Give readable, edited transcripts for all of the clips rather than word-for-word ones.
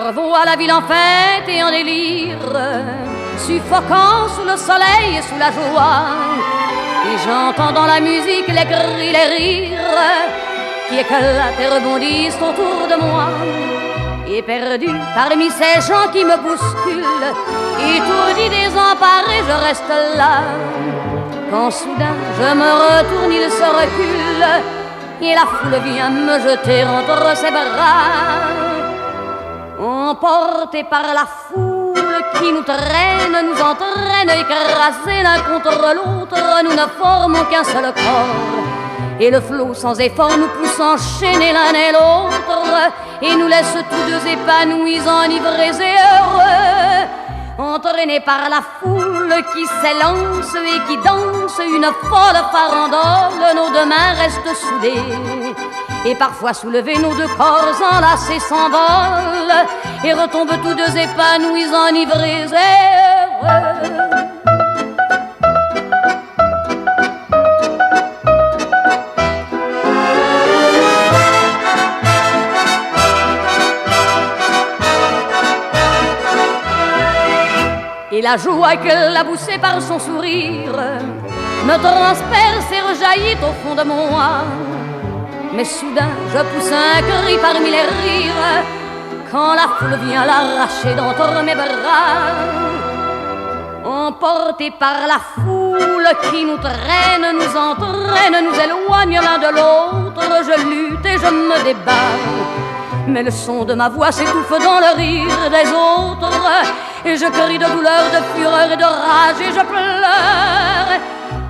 revois la ville en fête et en délire, suffocant sous le soleil et sous la joie. Et j'entends dans la musique les cris, les rires qui éclatent et rebondissent autour de moi. Et perdu parmi ces gens qui me bousculent, étourdi, désemparé, je reste là. Quand soudain je me retourne, il se recule et la foule vient me jeter entre ses bras. Emportés par la foule qui nous traîne, nous entraîne, écrasés l'un contre l'autre, nous ne formons qu'un seul corps. Et le flot sans effort nous pousse enchaîner l'un et l'autre, et nous laisse tous deux épanouis, enivrés et heureux. Entraînés par la foule qui s'élance et qui danse une folle farandole, nos deux mains restent soudées. Et parfois soulevés, nos deux corps enlacés s'envolent et retombent tous deux épanouis, enivrés et heureux. Et la joie qu'elle a poussée par son sourire me transperce et rejaillit au fond de moi. Mais soudain je pousse un cri parmi les rires quand la foule vient l'arracher d'entre mes bras. Emportés par la foule qui nous traîne, nous entraîne, nous éloigne l'un de l'autre, je lutte et je me débat. Mais le son de ma voix s'étouffe dans le rire des autres, et je crie de douleur, de fureur et de rage, et je pleure.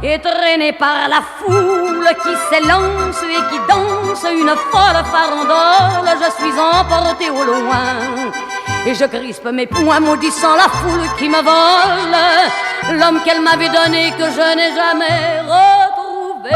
Et traîné par la foule qui s'élance et qui danse une folle farandole, je suis emporté au loin. Et je crispe mes poings maudissant la foule qui me vole l'homme qu'elle m'avait donné, que je n'ai jamais retrouvé.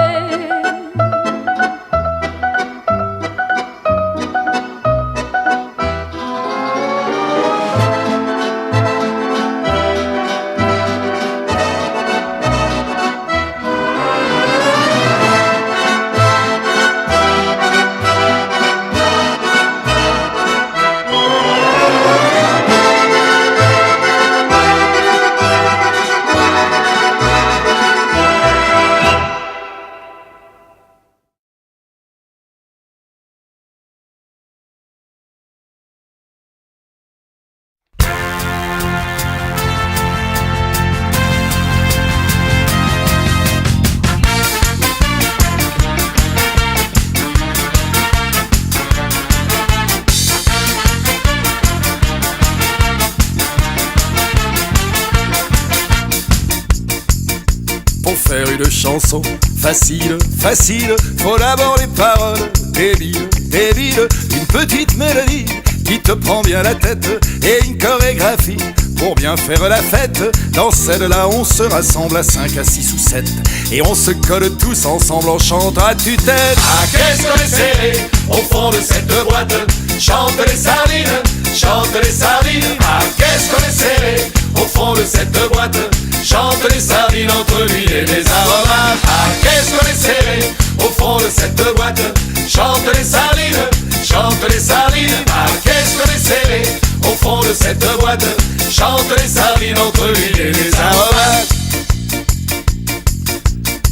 Faire une chanson facile, facile, faut d'abord les paroles débiles, débiles, une petite mélodie qui te prend bien la tête et une chorégraphie pour bien faire la fête. Dans celle-là on se rassemble à 5, à 6 ou 7 et on se colle tous ensemble en chantant à tue-tête. Ah, qu'est-ce qu'on est serré au fond de cette boîte, chante les sardines, chante les sardines. Ah, qu'est-ce qu'on est serré au fond de cette boîte, chante les sardines entre l'huile et les aromates. Ah, qu'est-ce qu'on est serré au fond de cette boîte, chante les sardines, chante les sardines. Ah, qu'est-ce qu'on est serré au fond de cette boîte, chante les sardines entre l'huile et les aromates.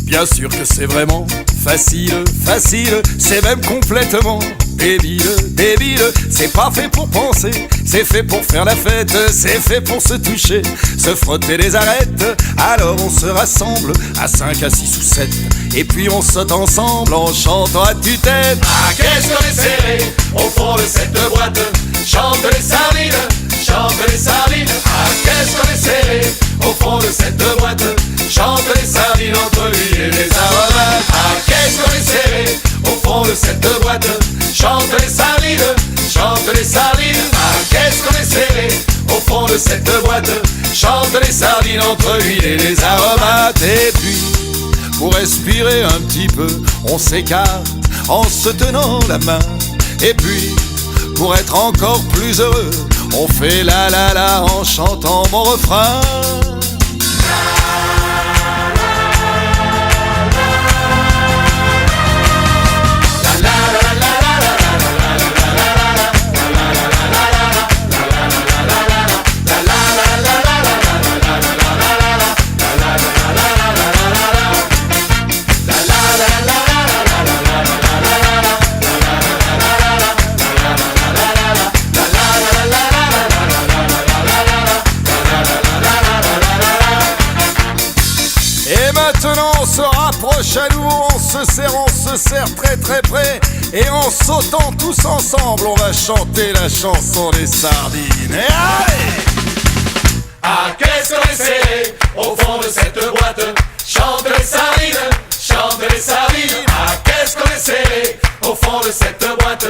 Bien sûr que c'est vraiment facile, facile, c'est même complètement débile, débile. C'est pas fait pour penser, c'est fait pour faire la fête, c'est fait pour se toucher, se frotter les arêtes. Alors on se rassemble à 5, à 6 ou 7 et puis on saute ensemble en chantant à tue-tête. Ah, qu'est-ce qu'on est serré au fond de cette boîte, chante les sardines, chante les sardines. Ah, qu'est-ce qu'on est serré au fond de cette boîte, chante les sardines entre l'huile et les aromates. Ah, qu'est-ce qu'on est serré au fond de cette boîte, chante les sardines, chante les sardines. Ah, qu'est-ce qu'on est serré au fond de cette boîte, chante les sardines entre l'huile et les aromates. Et puis, pour respirer un petit peu, on s'écarte en se tenant la main. Et puis, pour être encore plus heureux, on fait la la la en chantant mon refrain. se rapproche à nouveau, on se serre très très près. Et en sautant tous ensemble, on va chanter la chanson des sardines. Et allez! Ah, qu'est-ce qu'on est serré au fond de cette boîte. Chante les sardines, chante les sardines. Ah, qu'est-ce qu'on est serré au fond de cette boîte.